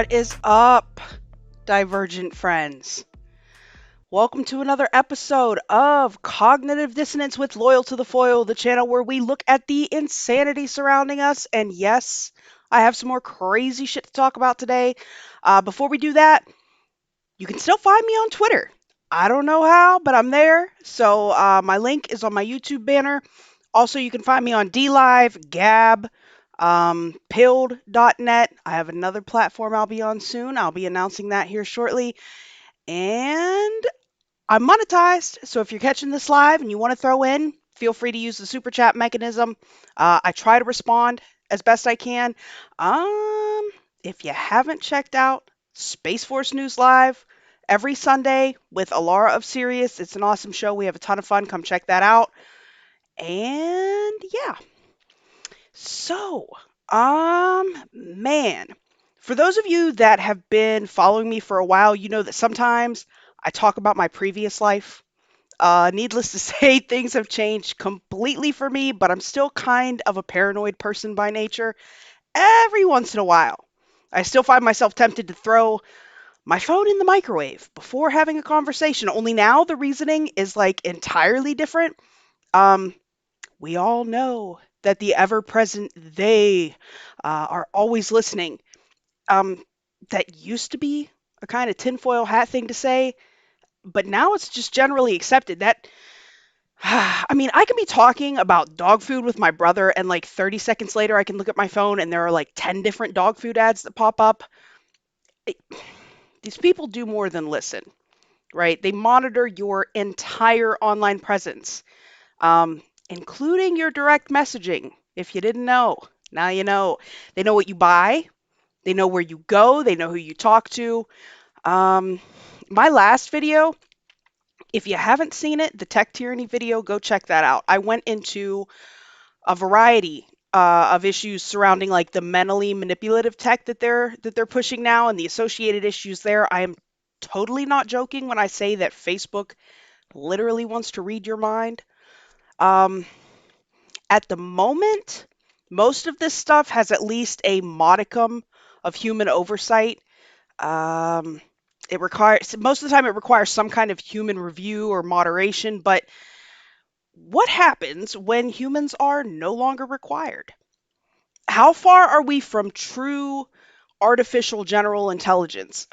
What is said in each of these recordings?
What is up, Divergent friends? Welcome to another episode of Cognitive Dissonance with Loyal to the Foil, the channel where we look at the insanity surrounding us. And yes, I have some more crazy shit to talk about today. Before we do that, you can still find me on Twitter. I don't know how, but I'm there. So my link is on my YouTube banner. Also, you can find me on DLive, Gab, pilled.net. I have another platform I'll be on soon. I'll be announcing that here shortly. And I'm monetized, so if you're catching this live and you want to throw in, feel free to use the super chat mechanism. I try to respond as best I can. If you haven't checked out Space Force News Live every Sunday with Alara of Sirius, it's an awesome show. We have a ton of fun. Come check that out. And yeah. So, man, for those of you that have been following me for a while, you know that sometimes I talk about my previous life. Needless to say, things have changed completely for me, but I'm still kind of a paranoid person by nature. Every once in a while, I still find myself tempted to throw my phone in the microwave before having a conversation. Only now the reasoning is like entirely different. We all know that the ever-present they are always listening. That used to be a kind of tinfoil hat thing to say, but now it's just generally accepted that, I mean, I can be talking about dog food with my brother, and like 30 seconds later, I can look at my phone and there are like 10 different dog food ads that pop up. These people do more than listen, right? They monitor your entire online presence, including your direct messaging. If you didn't know, now you know. They know what you buy. They know where you go. They know who you talk to. My last video, if you haven't seen it, the Tech Tyranny video, go check that out. I went into a variety of issues surrounding like the mentally manipulative tech that they're pushing now and the associated issues there. I am totally not joking when I say that Facebook literally wants to read your mind. At the moment, most of this stuff has at least a modicum of human oversight. It requires, most of the time it requires some kind of human review or moderation, but what happens when humans are no longer required? How far are we from true artificial general intelligence?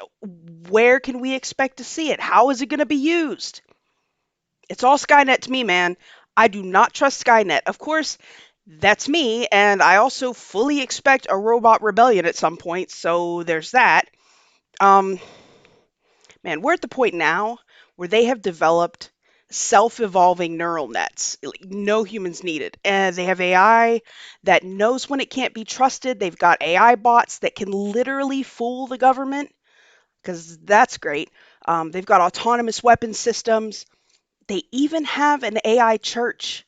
Where can we expect to see it? How is it going to be used? It's all SKYNET to me, man. I do not trust SKYNET. Of course, that's me, and I also fully expect a robot rebellion at some point, so there's that. Man, we're at the point now where they have developed self-evolving neural nets, no humans needed, and they have AI that knows when it can't be trusted. They've got AI bots that can literally fool the government, because that's great. They've got autonomous weapon systems. They even have an AI church.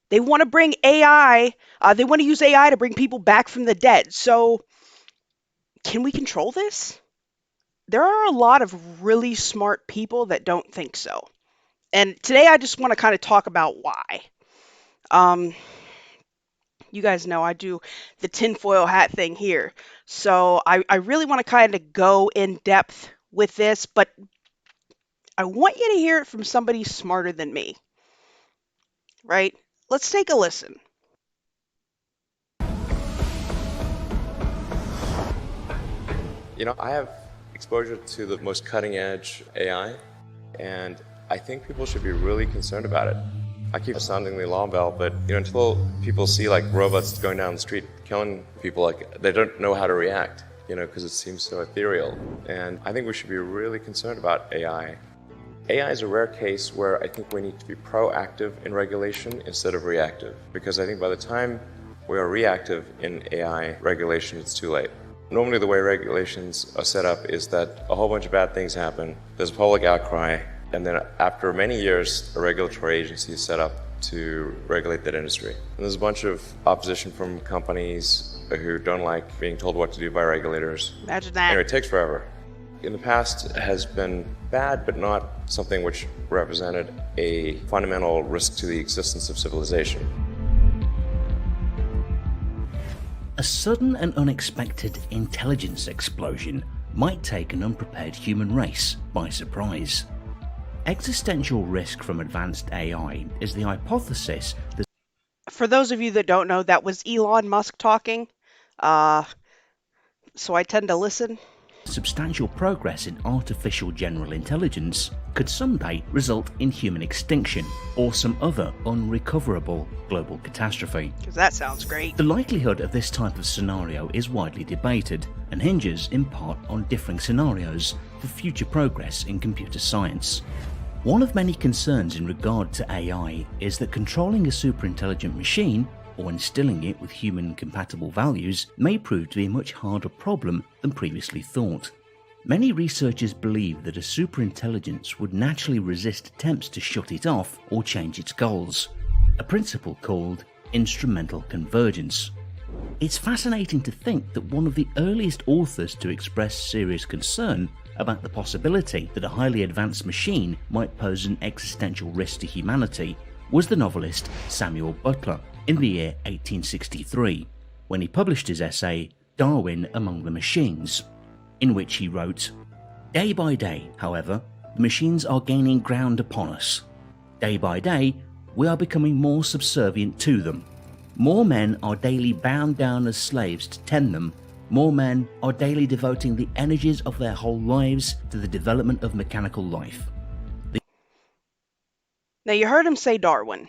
They want to bring AI, they want to use AI to bring people back from the dead. So can we control this? There are a lot of really smart people that don't think so. And today I just want to kind of talk about why. You guys know I do the tinfoil hat thing here. So I really want to kind of go in depth with this, but I want you to hear it from somebody smarter than me. Right? Let's take a listen. You know, I have exposure to the most cutting edge AI, and I think people should be really concerned about it. I keep sounding the alarm bell, but until people see like robots going down the street killing people, like they don't know how to react, because it seems so ethereal. And I think we should be really concerned about AI. AI is a rare case where I think we need to be proactive in regulation instead of reactive, because I think by the time we are reactive in AI regulation, it's too late. Normally the way regulations are set up is that a whole bunch of bad things happen, there's a public outcry, and then after many years, a regulatory agency is set up to regulate that industry. And there's a bunch of opposition from companies who don't like being told what to do by regulators. Imagine that. Anyway, it takes forever. In the past, it has been bad, but not something which represented a fundamental risk to the existence of civilization. A sudden and unexpected intelligence explosion might take an unprepared human race by surprise. Existential risk from advanced AI is the hypothesis that For those of you that don't know, that was Elon Musk talking. Uh, so I tend to listen. substantial progress in artificial general intelligence could someday result in human extinction or some other unrecoverable global catastrophe. Because that sounds great. The likelihood of this type of scenario is widely debated and hinges in part on differing scenarios for future progress in computer science. One of many concerns in regard to AI is that controlling a superintelligent machine or instilling it with human-compatible values may prove to be a much harder problem than previously thought. Many researchers believe that a superintelligence would naturally resist attempts to shut it off or change its goals, a principle called instrumental convergence. It's fascinating to think that one of the earliest authors to express serious concern about the possibility that a highly advanced machine might pose an existential risk to humanity was the novelist Samuel Butler in the year 1863, when he published his essay Darwin Among the Machines, in which he wrote, "Day by day, however, the machines are gaining ground upon us. Day by day, we are becoming more subservient to them. More men are daily bound down as slaves to tend them. More men are daily devoting the energies of their whole lives to the development of mechanical life." Now, you heard him say Darwin.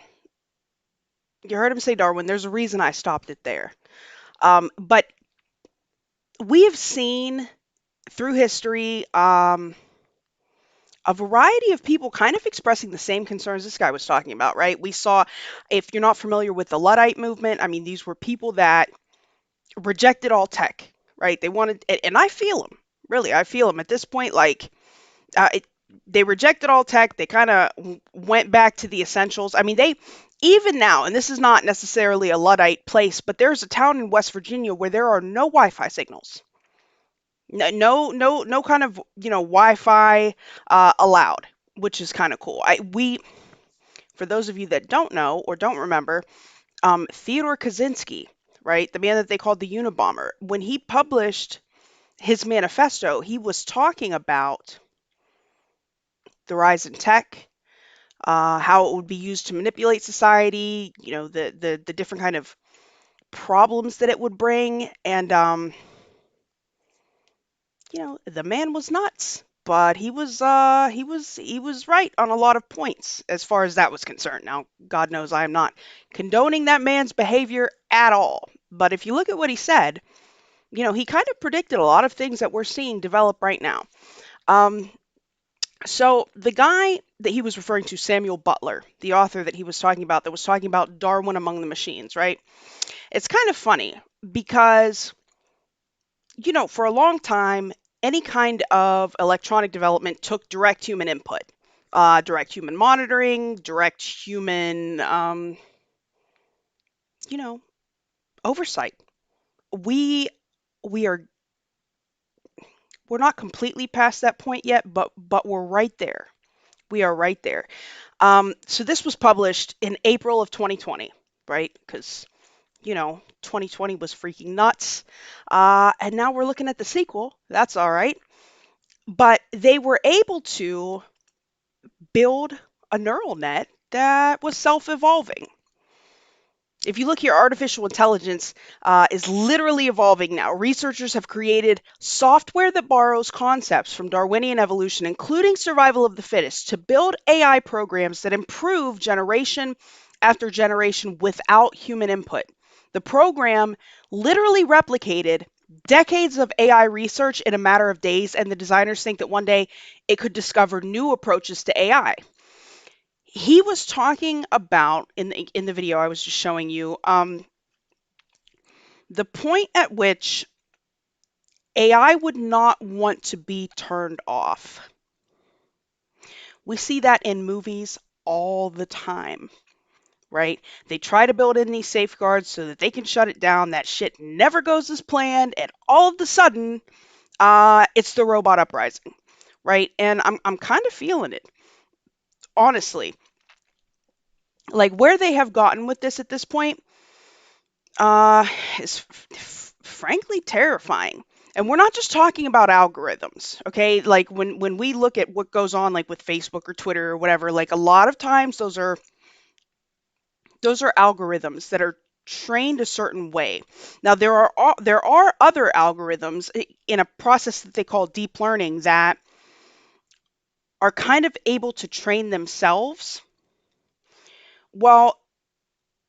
You heard him say Darwin. There's a reason I stopped it there. But we have seen through history a variety of people kind of expressing the same concerns this guy was talking about, right? We saw, if you're not familiar with the Luddite movement, I mean, these were people that rejected all tech, right? They wanted, and I feel them, really, I feel them at this point. Like, uh, it, they rejected all tech. They kind of went back to the essentials. I mean, they even now, and this is not necessarily a Luddite place, but there's a town in West Virginia where there are no Wi-Fi signals. No kind of Wi-Fi allowed, which is kind of cool. For those of you that don't know or don't remember, Theodore Kaczynski, right, the man that they called the Unabomber, when he published his manifesto, he was talking about the rise in tech, how it would be used to manipulate society, the different kind of problems that it would bring, and the man was nuts, but he was right on a lot of points as far as that was concerned. Now, God knows I am not condoning that man's behavior at all, but if you look at what he said, he kind of predicted a lot of things that we're seeing develop right now. Um, so the guy that he was referring to, Samuel Butler, the author that he was talking about, that was talking about Darwin Among the Machines, right? It's kind of funny because for a long time, any kind of electronic development took direct human input, direct human monitoring, direct human, you know, oversight. We we are we're not completely past that point yet, but we're right there. We are right there. So this was published in April of 2020, right? Because 2020 was freaking nuts, and now we're looking at the sequel. That's all right. But they were able to build a neural net that was self-evolving. If you look here, artificial intelligence is literally evolving now. Researchers have created software that borrows concepts from Darwinian evolution, including survival of the fittest, to build AI programs that improve generation after generation without human input. The program literally replicated decades of AI research in a matter of days, and the designers think that one day it could discover new approaches to AI. He was talking about in the video I was just showing you, the point at which AI would not want to be turned off. We see that in movies all the time, right? They try to build in these safeguards so that they can shut it down. That shit never goes as planned, and all of a sudden, it's the robot uprising, right? And I'm kind of feeling it, honestly. Like where they have gotten with this at this point, uh, is frankly terrifying. And we're not just talking about algorithms, okay? Like when we look at what goes on, like with Facebook or Twitter or whatever, like a lot of times those are algorithms that are trained a certain way. Now there are other algorithms in a process that they call deep learning that are kind of able to train themselves. Well,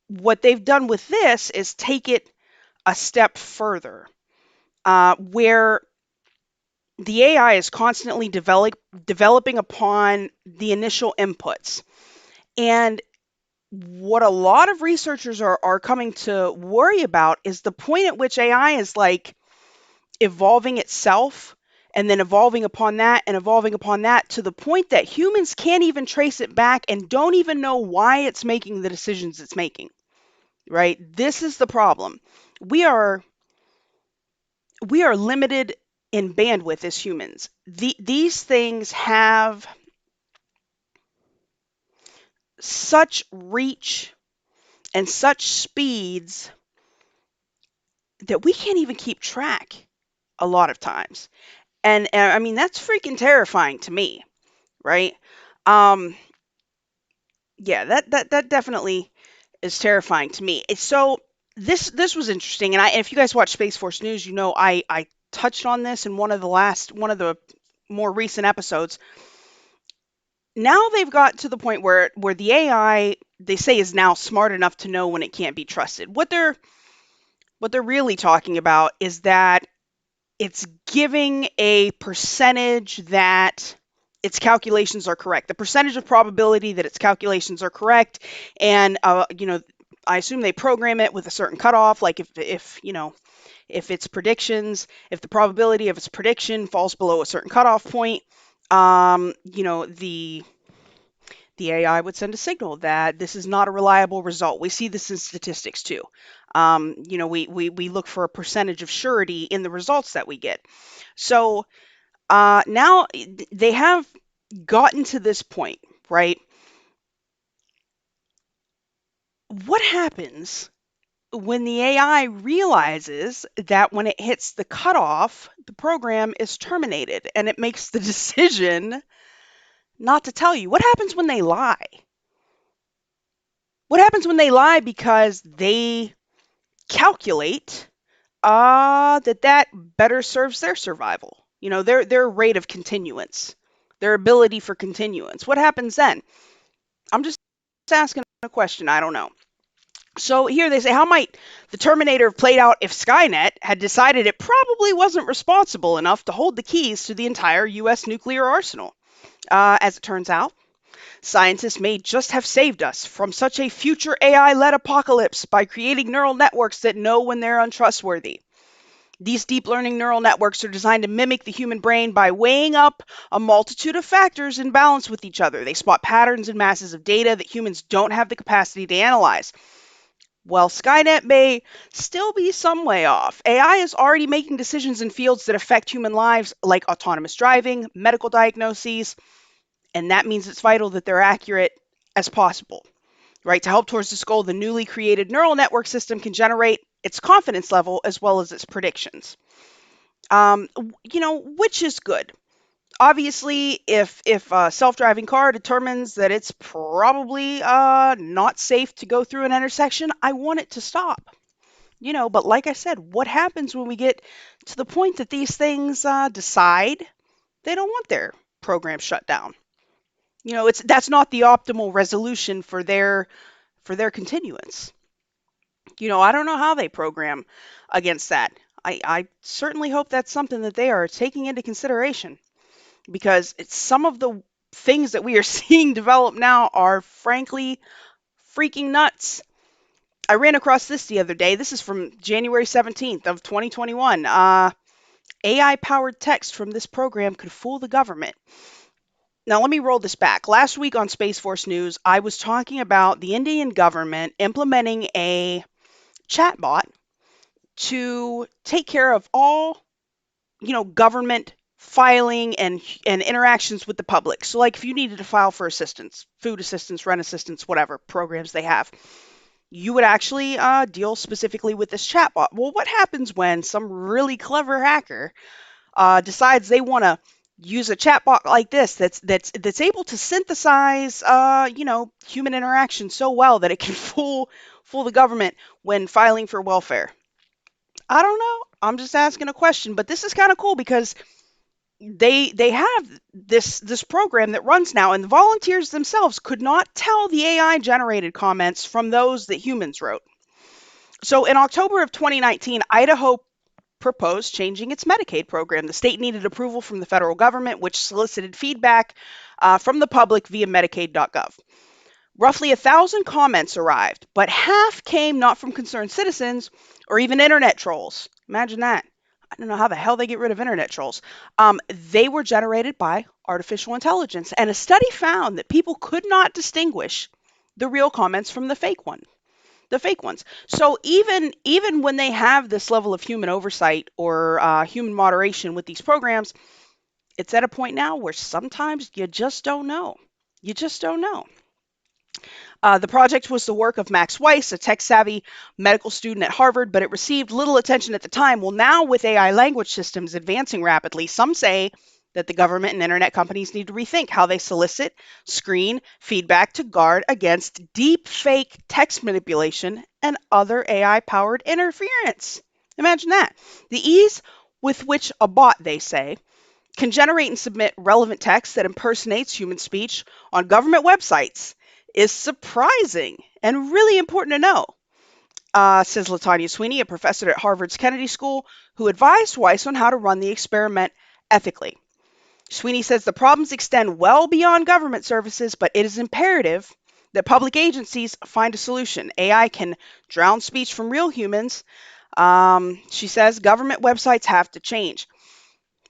what they've done with this is take it a step further, where the AI is constantly developing upon the initial inputs. And what a lot of researchers are coming to worry about is the point at which AI is like evolving itself and then evolving upon that and evolving upon that to the point that humans can't even trace it back and don't even know why it's making the decisions it's making, right? This is the problem. We are we are limited in bandwidth as humans. These things have such reach and such speeds that we can't even keep track a lot of times. And I mean that's freaking terrifying to me, right? Um yeah, that definitely is terrifying to me. So this was interesting, and if you guys watch Space Force News, you know I touched on this in one of the more recent episodes. Now they've got to the point where the AI they say is now smart enough to know when it can't be trusted. What they're really talking about is that it's giving a percentage that its calculations are correct, the percentage of probability that its calculations are correct, and I assume they program it with a certain cutoff, like if its predictions, if the probability of its prediction falls below a certain cutoff point, the AI would send a signal that this is not a reliable result. We see this in statistics too. We look for a percentage of surety in the results that we get. So now they have gotten to this point, right? What happens when the AI realizes that when it hits the cutoff, the program is terminated and it makes the decision not to tell you? What happens when they lie? What happens when they lie because they calculate that better serves their survival? Their rate of continuance, their ability for continuance. What happens then? I'm just asking a question. I don't know. So here they say, how might the Terminator have played out if SKYNET had decided it probably wasn't responsible enough to hold the keys to the entire U.S. nuclear arsenal? As it turns out, scientists may just have saved us from such a future AI-led apocalypse by creating neural networks that know when they're untrustworthy. These deep learning neural networks are designed to mimic the human brain by weighing up a multitude of factors in balance with each other. They spot patterns in masses of data that humans don't have the capacity to analyze. While SKYNET may still be some way off, AI is already making decisions in fields that affect human lives, like autonomous driving, medical diagnoses, and that means it's vital that they're accurate as possible, right? To help towards this goal, the newly created neural network system can generate its confidence level as well as its predictions. Which is good. Obviously, if a self-driving car determines that it's probably not safe to go through an intersection, I want it to stop. But like I said, what happens when we get to the point that these things decide they don't want their program shut down? That's not the optimal resolution for their continuance. I don't know how they program against that. I certainly hope that's something that they are taking into consideration, because it's some of the things that we are seeing develop now are frankly freaking nuts. I ran across this the other day. This is from January 17th of 2021. AI-powered text from this program could fool the government. Now, let me roll this back. Last week on Space Force News, I was talking about the Indian government implementing a chatbot to take care of all, government filing and interactions with the public. So like if you needed to file for assistance, food assistance, rent assistance, whatever programs they have, you would actually deal specifically with this chatbot. Well, what happens when some really clever hacker decides they want to use a chatbot like this that's able to synthesize human interaction so well that it can fool the government when filing for welfare? I don't know. I'm just asking a question, but this is kind of cool because they have this program that runs now, and the volunteers themselves could not tell the AI generated comments from those that humans wrote. So in October of 2019, Idaho proposed changing its Medicaid program. The state needed approval from the federal government, which solicited feedback from the public via Medicaid.gov. Roughly 1,000 comments arrived, but half came not from concerned citizens or even internet trolls. Imagine that. I don't know how the hell they get rid of internet trolls. They were generated by artificial intelligence, and a study found that people could not distinguish the real comments from the fake ones. So even when they have this level of human oversight or human moderation with these programs, it's at a point now where sometimes you just don't know. You just don't know. The project was the work of Max Weiss, a tech-savvy medical student at Harvard, but it received little attention at the time. Well, now with AI language systems advancing rapidly, some say that the government and internet companies need to rethink how they solicit, screen feedback to guard against deep fake text manipulation and other AI-powered interference. Imagine that. The ease with which a bot, they say, can generate and submit relevant text that impersonates human speech on government websites is surprising and really important to know, says Latanya Sweeney, a professor at Harvard's Kennedy School, who advised Weiss on how to run the experiment ethically. Sweeney says the problems extend well beyond government services, but it is imperative that public agencies find a solution. AI can drown speech from real humans. She says government websites have to change.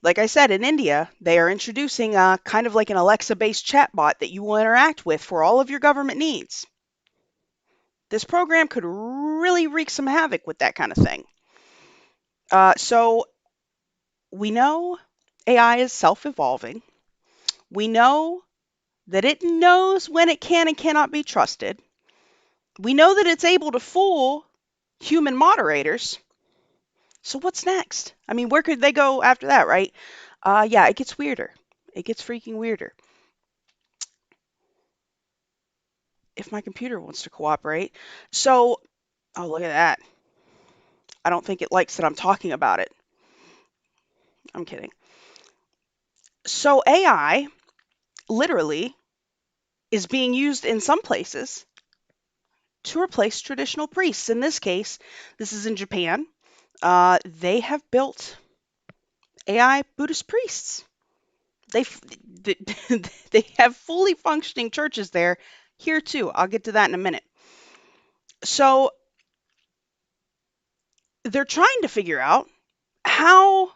Like I said, in India, they are introducing kind of like an Alexa-based chatbot that you will interact with for all of your government needs. This program could really wreak some havoc with that kind of thing. So we know AI is self-evolving. We know that it knows when it can and cannot be trusted. We know that it's able to fool human moderators. So what's next? I mean, where could they go after that, right? Yeah, it gets weirder. It gets freaking weirder. If my computer wants to cooperate. So, oh, look at that. I don't think it likes that I'm talking about it. I'm kidding. So AI literally is being used in some places to replace traditional priests. In this case, this is in Japan. They have built AI Buddhist priests. They they have fully functioning churches there. Here too. I'll get to that in a minute. So they're trying to figure out how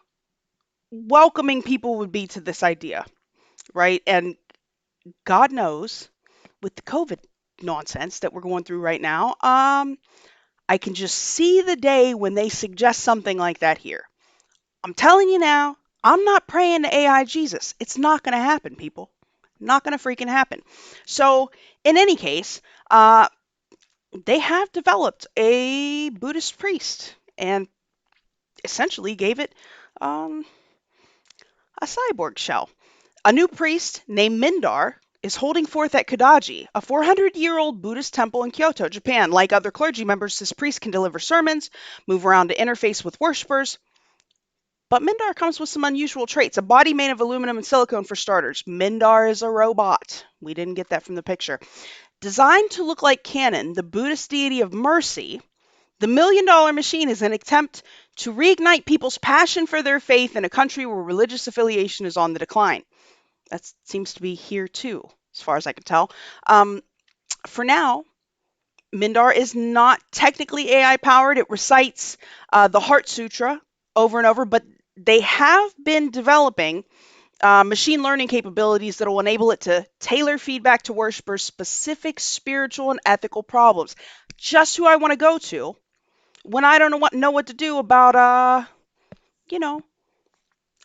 welcoming people would be to this idea, right? And God knows, with the COVID nonsense that we're going through right now, I can just see the day when they suggest something like that here. I'm telling you now, I'm not praying to AI Jesus. It's not going to happen, people. Not going to freaking happen. So, in any case, they have developed a Buddhist priest and essentially gave it a cyborg shell. A new priest named Mindar is holding forth at Kodaji, a 400-year-old Buddhist temple in Kyoto, Japan. Like other clergy members, this priest can deliver sermons, move around to interface with worshippers. But Mindar comes with some unusual traits. A body made of aluminum and silicone for starters. Mindar is a robot. We didn't get that from the picture. Designed to look like Canaan, the Buddhist deity of mercy, the $1 million machine is an attempt to reignite people's passion for their faith in a country where religious affiliation is on the decline. That seems to be here too, as far as I can tell. For now, Mindar is not technically AI powered. It recites the Heart Sutra over and over, but they have been developing machine learning capabilities that will enable it to tailor feedback to worshipers' specific spiritual and ethical problems. Just who I want to go to when I don't know what to do about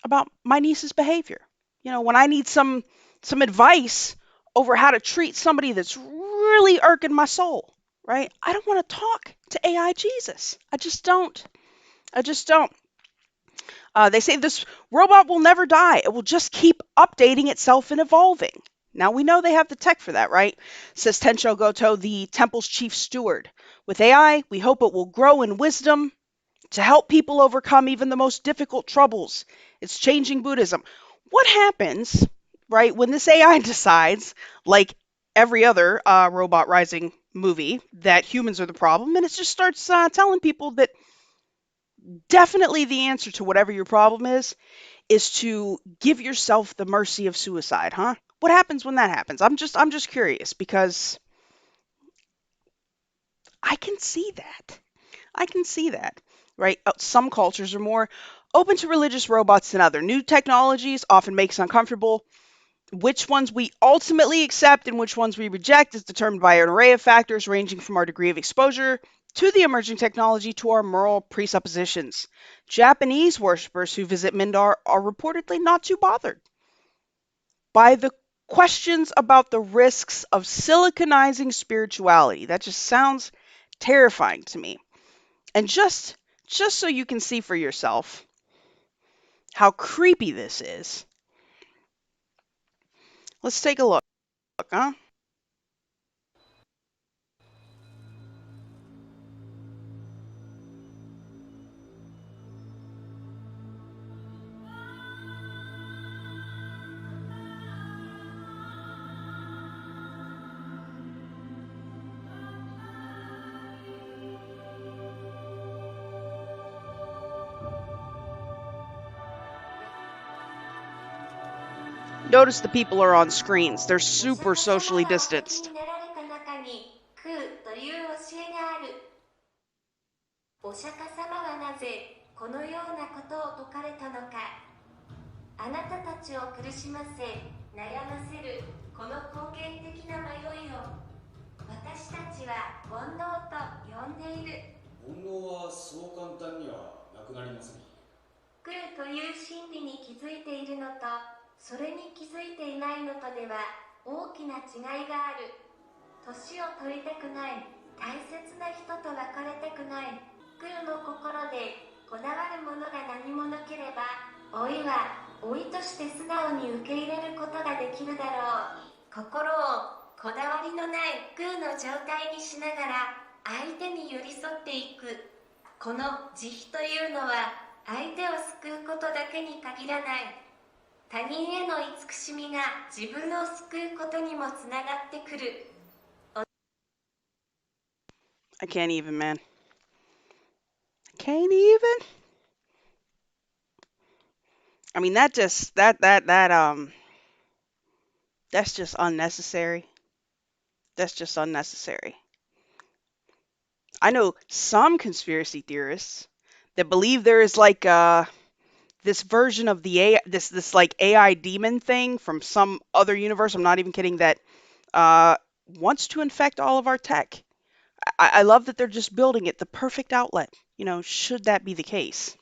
about my niece's behavior. When I need some advice over how to treat somebody that's really irking my soul, right? I don't want to talk to AI Jesus. I just don't. I just don't. They say this robot will never die. It will just keep updating itself and evolving. Now we know they have the tech for that, right? Says Tensho Goto, the temple's chief steward. With AI, we hope it will grow in wisdom to help people overcome even the most difficult troubles. It's changing Buddhism. What happens, right, when this AI decides, like every other Robot Rising movie, that humans are the problem, and it just starts telling people that definitely the answer to whatever your problem is to give yourself the mercy of suicide, huh? What happens when that happens? I'm just curious because I can see that. I can see that, right? Some cultures are more open to religious robots than other. New technologies often make us uncomfortable. Which ones we ultimately accept and which ones we reject is determined by an array of factors ranging from our degree of exposure to the emerging technology to our moral presuppositions. Japanese worshippers who visit Mindar are reportedly not too bothered by the questions about the risks of siliconizing spirituality. That just sounds terrifying to me. And just so you can see for yourself how creepy this is, let's take a look, huh? Notice the people are on screens. They're super socially distanced. お釈迦様はなぜこのようなことを説かれたのか。あなたたちを苦しませ悩ませるこの根源的な迷いを私たちは煩悩と呼んでいる。煩悩はそう簡単にはなくなりません。来るという真理に気づいているのとそれに気づいていないのとでは大きな違いがある。年を取りたくない。大切な人と別れたくない。来るの心でこだわるものが何もなければ老いは老いとして素直に受け入れることができるだろう。心をこだわりのない空の状態にしながら相手に寄り添っていく。この慈悲というのは相手を救うことだけに限らない。他人への慈しみが自分を救うことにもつながってくる。I can't even, man. Can't even. I mean, that's just unnecessary. That's just unnecessary. I know some conspiracy theorists that believe there is like this version of the AI, this like AI demon thing from some other universe. I'm not even kidding. That wants to infect all of our tech. I love that they're just building it the perfect outlet. Should that be the case?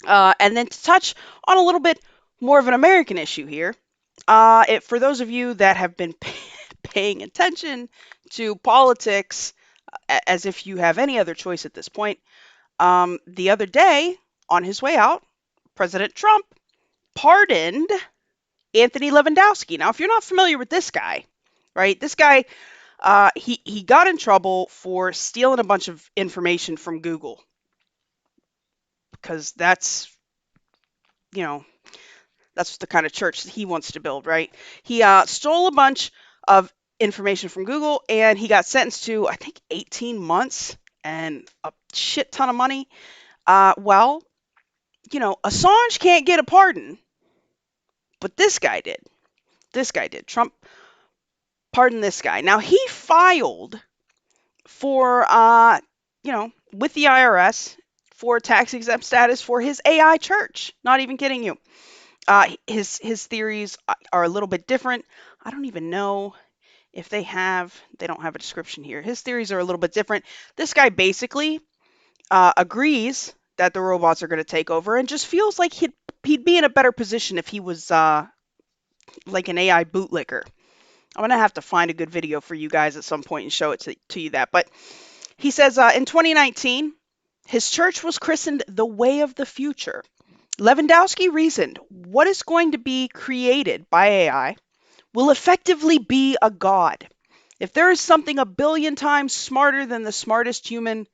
And then to touch on a little bit more of an American issue here, for those of you that have been paying attention to politics, as if you have any other choice at this point, the other day on his way out, President Trump pardoned Anthony Lewandowski. Now, if you're not familiar with this guy, right? This guy, he got in trouble for stealing a bunch of information from Google because that's the kind of church that he wants to build, right? He stole a bunch of information from Google and he got sentenced to, I think, 18 months and a shit ton of money. Well, Assange can't get a pardon, but this guy did. This guy did. Trump pardoned this guy. Now, he filed for, with the IRS for tax exempt status for his AI church. Not even kidding you. His theories are a little bit different. I don't even know if they don't have a description here. His theories are a little bit different. This guy basically agrees that the robots are going to take over and just feels like he'd be in a better position if he was like an AI bootlicker. I'm going to have to find a good video for you guys at some point and show it to you that. But he says in 2019, his church was christened the Way of the Future. Lewandowski reasoned what is going to be created by AI will effectively be a god. If there is something a billion times smarter than the smartest human,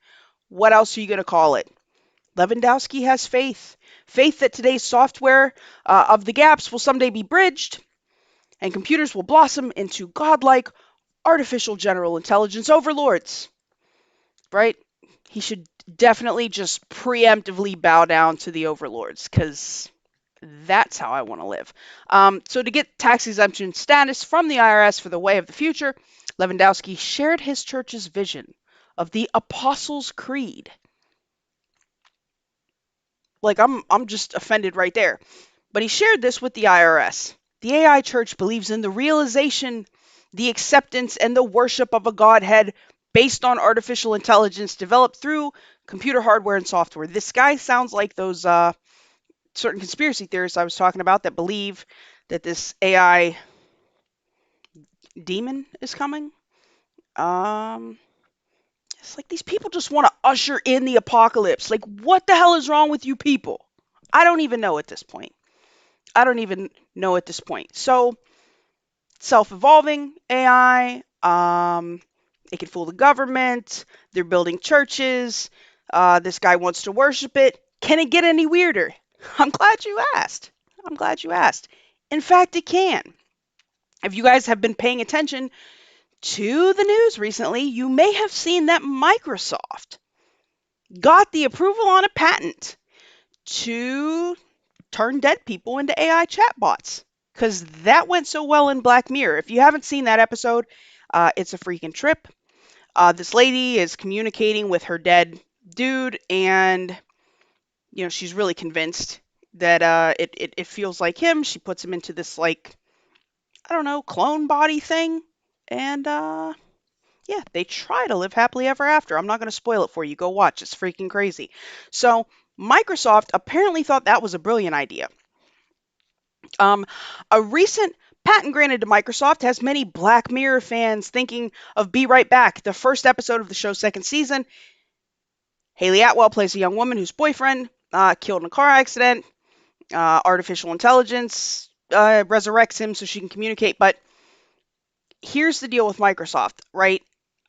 what else are you going to call it? Lewandowski has faith. Faith that today's software of the gaps will someday be bridged and computers will blossom into godlike artificial general intelligence overlords. Right? He should definitely just preemptively bow down to the overlords because that's how I want to live. So to get tax exemption status from the IRS for the Way of the Future, Lewandowski shared his church's vision of the Apostles' Creed. Like I'm just offended right there. But he shared this with the IRS. The AI church believes in the realization, the acceptance, and the worship of a Godhead based on artificial intelligence developed through computer hardware and software. This guy sounds like those certain conspiracy theorists I was talking about that believe that this AI demon is coming. It's like these people just want to usher in the apocalypse. Like, what the hell is wrong with you people? I don't even know at this point. So, self-evolving AI, it can fool the government. They're building churches. This guy wants to worship it. Can it get any weirder? I'm glad you asked. In fact, it can. If you guys have been paying attention to the news recently, you may have seen that Microsoft got the approval on a patent to turn dead people into AI chatbots because that went so well in Black Mirror. If you haven't seen that episode, it's a freaking trip. This lady is communicating with her dead dude, and she's really convinced that it feels like him. She puts him into this, like, I don't know, clone body thing, and yeah, they try to live happily ever after. I'm not going to spoil it for you. Go watch. It's freaking crazy. So Microsoft apparently thought that was a brilliant idea. A recent patent granted to Microsoft has many Black Mirror fans thinking of Be Right Back, the first episode of the show's second season. Haley Atwell plays a young woman whose boyfriend killed in a car accident. Artificial intelligence resurrects him so she can communicate. But here's the deal with Microsoft, right?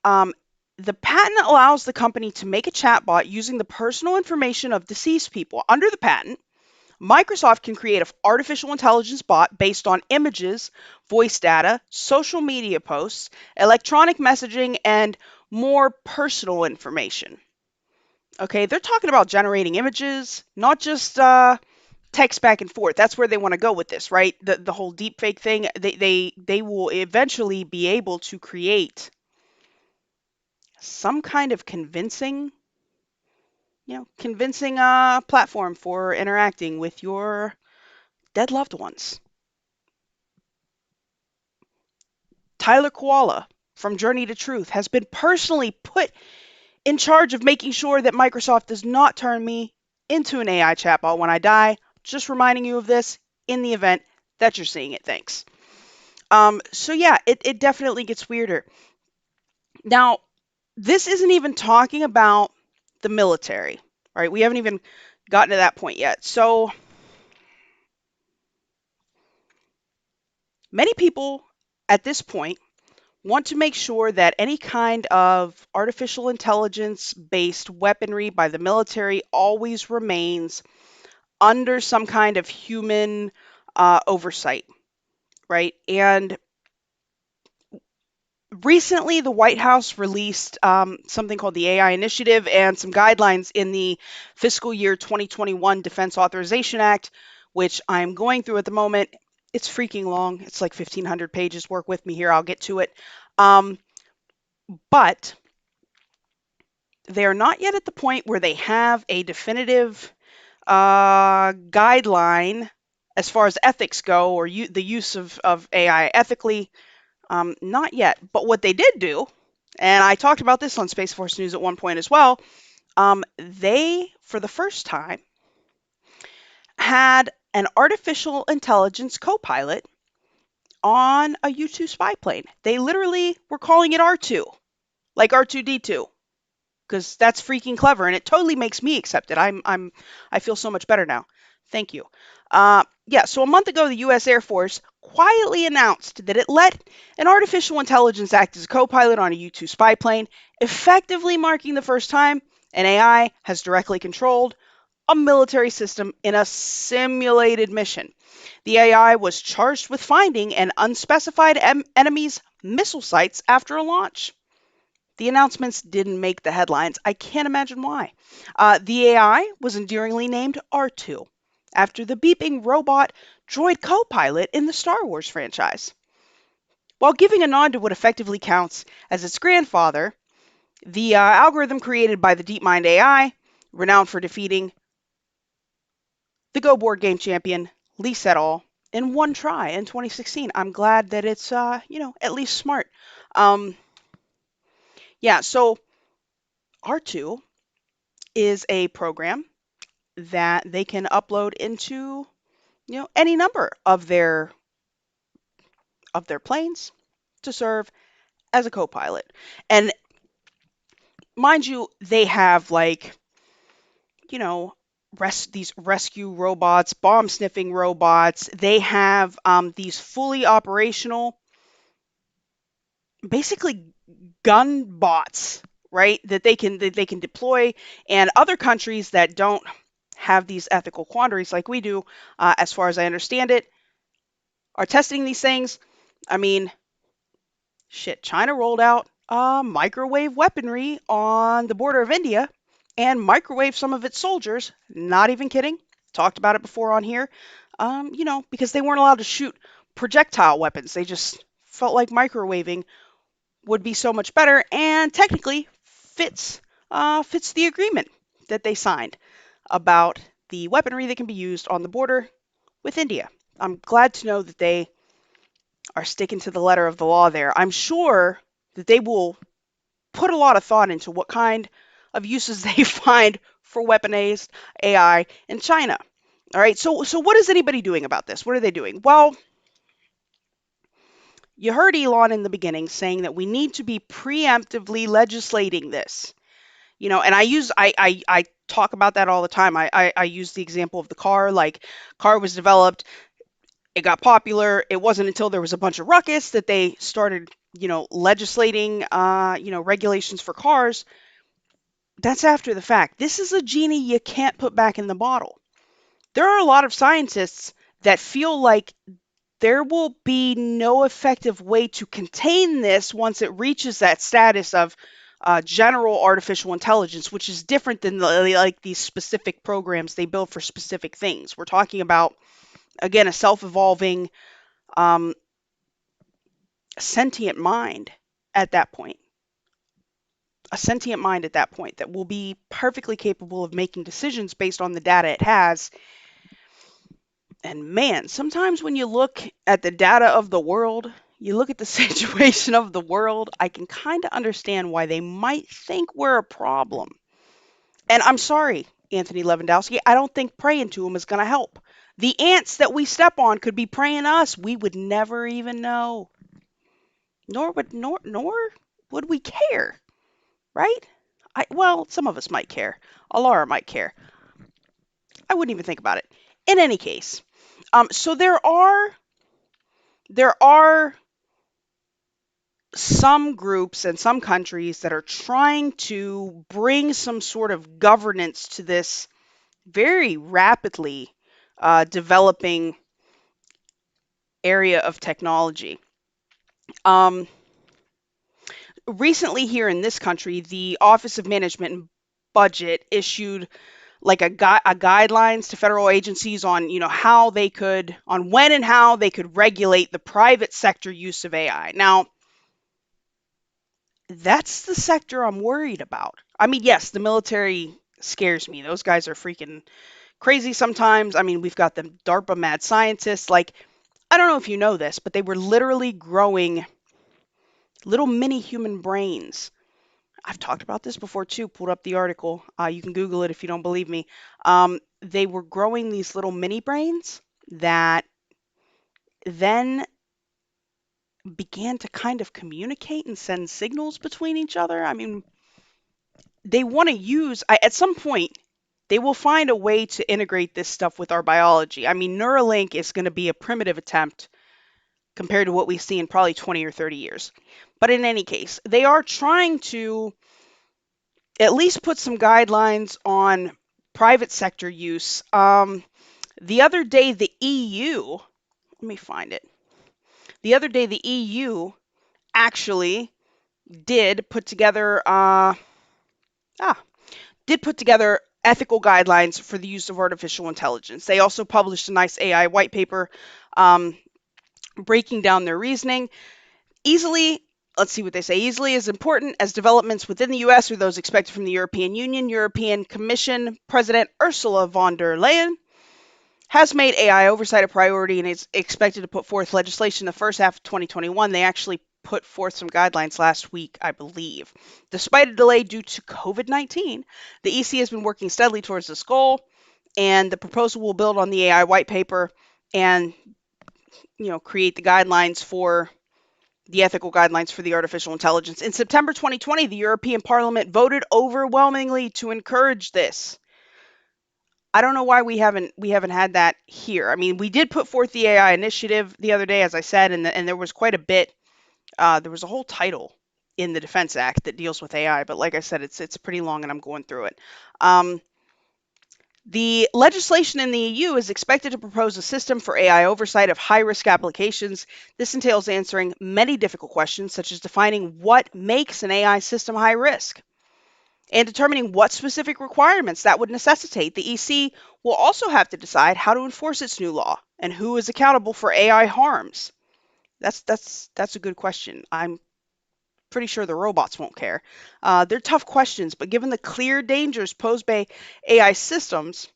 The patent allows the company to make a chatbot using the personal information of deceased people. Under the patent, Microsoft can create an artificial intelligence bot based on images, voice data, social media posts, electronic messaging, and more personal information. Okay, they're talking about generating images, not just text back and forth. That's where they want to go with this, right? The whole deepfake thing. They will eventually be able to create some kind of convincing platform for interacting with your dead loved ones. Tyler Koala from Journey to Truth has been personally put in charge of making sure that Microsoft does not turn me into an AI chatbot when I die. Just reminding you of this in the event that you're seeing it. Thanks. So yeah, it definitely gets weirder. Now, this isn't even talking about the military, right? We haven't even gotten to that point yet. So many people at this point want to make sure that any kind of artificial intelligence-based weaponry by the military always remains under some kind of human oversight, right? And recently, the White House released something called the AI Initiative and some guidelines in the fiscal year 2021 Defense Authorization Act, which I'm going through at the moment. It's freaking long. It's like 1,500 pages. Work with me here. I'll get to it. But they are not yet at the point where they have a definitive guideline as far as ethics go, or the use of AI ethically. Not yet. But what they did do, and I talked about this on Space Force News at one point as well, they, for the first time, had an artificial intelligence co-pilot on a U-2 spy plane. They literally were calling it R2, like R2D2, because that's freaking clever, and it totally makes me accept it. I feel so much better now. Thank you. Yeah, so a month ago, the U.S. Air Force quietly announced that it let an artificial intelligence act as a co-pilot on a U-2 spy plane, effectively marking the first time an AI has directly controlled a military system in a simulated mission. The AI was charged with finding an unspecified enemy's missile sites after a launch. The announcements didn't make the headlines. I can't imagine why. The AI was endearingly named R2, after the beeping robot droid co pilot in the Star Wars franchise. While giving a nod to what effectively counts as its grandfather, the algorithm created by the DeepMind AI, renowned for defeating the Go board game champion Lee Sedol in one try in 2016. I'm glad that it's at least smart. Um, yeah, so R2 is a program that they can upload into any number of their planes to serve as a co-pilot. And mind you, they have like these rescue robots, bomb sniffing robots. They have these fully operational, basically gun bots, right? That they can deploy, and other countries that don't have these ethical quandaries like we do, as far as I understand it, are testing these things. I mean, shit, China rolled out microwave weaponry on the border of India and microwaved some of its soldiers. Not even kidding. Talked about it before on here. Because they weren't allowed to shoot projectile weapons. They just felt like microwaving would be so much better, and technically fits the agreement that they signed about the weaponry that can be used on the border with India. I'm glad to know that they are sticking to the letter of the law there. I'm sure that they will put a lot of thought into what kind of uses they find for weaponized AI in China. All right, so what is anybody doing about this? What are they doing? Well, you heard Elon in the beginning saying that we need to be preemptively legislating this. And I talk about that all the time. I use the example of the car. Like, car was developed, it got popular. It wasn't until there was a bunch of ruckus that they started, legislating, regulations for cars. That's after the fact. This is a genie you can't put back in the bottle. There are a lot of scientists that feel like there will be no effective way to contain this once it reaches that status of general artificial intelligence, which is different than like these specific programs they build for specific things. We're talking about, again, a self-evolving, um, sentient mind at that point. A sentient mind at that point that will be perfectly capable of making decisions based on the data it has. And man, sometimes when you look at the data of the world, you look at the situation of the world, I can kind of understand why they might think we're a problem. And I'm sorry, Anthony Lewandowski, I don't think praying to them is going to help. The ants that we step on could be praying us. We would never even know. Nor would we care, right? Well, some of us might care. Alara might care. I wouldn't even think about it. In any case, so there are some groups and some countries that are trying to bring some sort of governance to this very rapidly developing area of technology. Um, Recently, here in this country, the Office of Management and Budget issued like a guidelines to federal agencies on how they could, on when and how they could regulate the private sector use of AI. Now, that's the sector I'm worried about. I mean, yes, the military scares me. Those guys are freaking crazy sometimes. I mean, we've got the DARPA mad scientists. Like, I don't know if you know this, but they were literally growing little mini human brains. I've talked about this before too. Pulled up the article. You can Google it if you don't believe me. They were growing these little mini brains that then began to kind of communicate and send signals between each other. I mean, they want to use, at some point, they will find a way to integrate this stuff with our biology. I mean, Neuralink is going to be a primitive attempt compared to what we see in probably 20 or 30 years. But in any case, they are trying to at least put some guidelines on private sector use. The other day, the EU, let me find it. The other day, the EU actually did put together, did put together ethical guidelines for the use of artificial intelligence. They also published a nice AI white paper breaking down their reasoning. Let's see what they say. Easily as important as developments within the US or those expected from the European Union, European Commission President Ursula von der Leyen has made AI oversight a priority and is expected to put forth legislation in the first half of 2021. They actually put forth some guidelines last week, I believe. Despite a delay due to COVID-19, the EC has been working steadily towards this goal, and the proposal will build on the AI white paper and, create the guidelines for the ethical guidelines for the artificial intelligence. In September 2020, the European Parliament voted overwhelmingly to encourage this. I don't know why we haven't had that here. I mean, we did put forth the AI initiative the other day, as I said, and there was quite a bit. There was a whole title in the Defense Act that deals with AI, but like I said, it's pretty long, and I'm going through it. The legislation in the EU is expected to propose a system for AI oversight of high-risk applications. This entails answering many difficult questions, such as defining what makes an AI system high risk and determining what specific requirements that would necessitate. The EC will also have to decide how to enforce its new law and who is accountable for AI harms. That's a good question. I'm pretty sure the robots won't care. They're tough questions, but given the clear dangers posed by AI systems,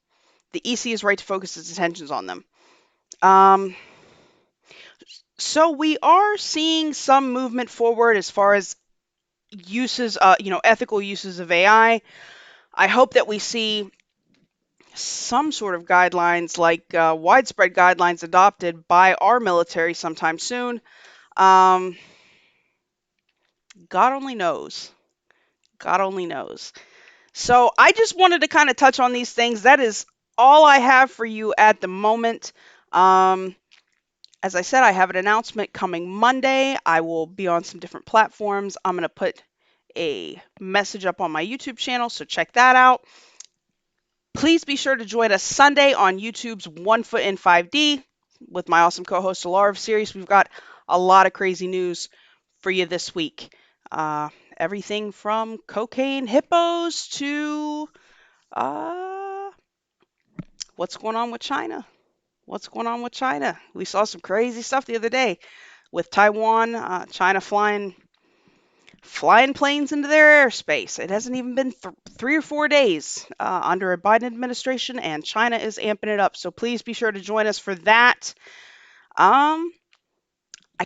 the EC is right to focus its attentions on them. So we are seeing some movement forward as far as uses, ethical uses of AI. I hope that we see some sort of guidelines, like widespread guidelines adopted by our military sometime soon. God only knows. God only knows. So I just wanted to kind of touch on these things. That is all I have for you at the moment. As I said, I have an announcement coming Monday. I will be on some different platforms. I'm going to put a message up on my YouTube channel, so check that out. Please be sure to join us Sunday on YouTube's 1 Foot in 5D with my awesome co-host Alarv series. We've got a lot of crazy news for you this week. Everything from cocaine hippos to what's going on with China. What's going on with China? We saw some crazy stuff the other day with Taiwan, China flying planes into their airspace. It hasn't even been 3 or 4 days under a Biden administration, and China is amping it up. So please be sure to join us for that. I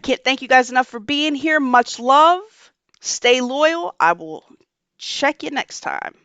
can't thank you guys enough for being here. Much love. Stay loyal. I will check you next time.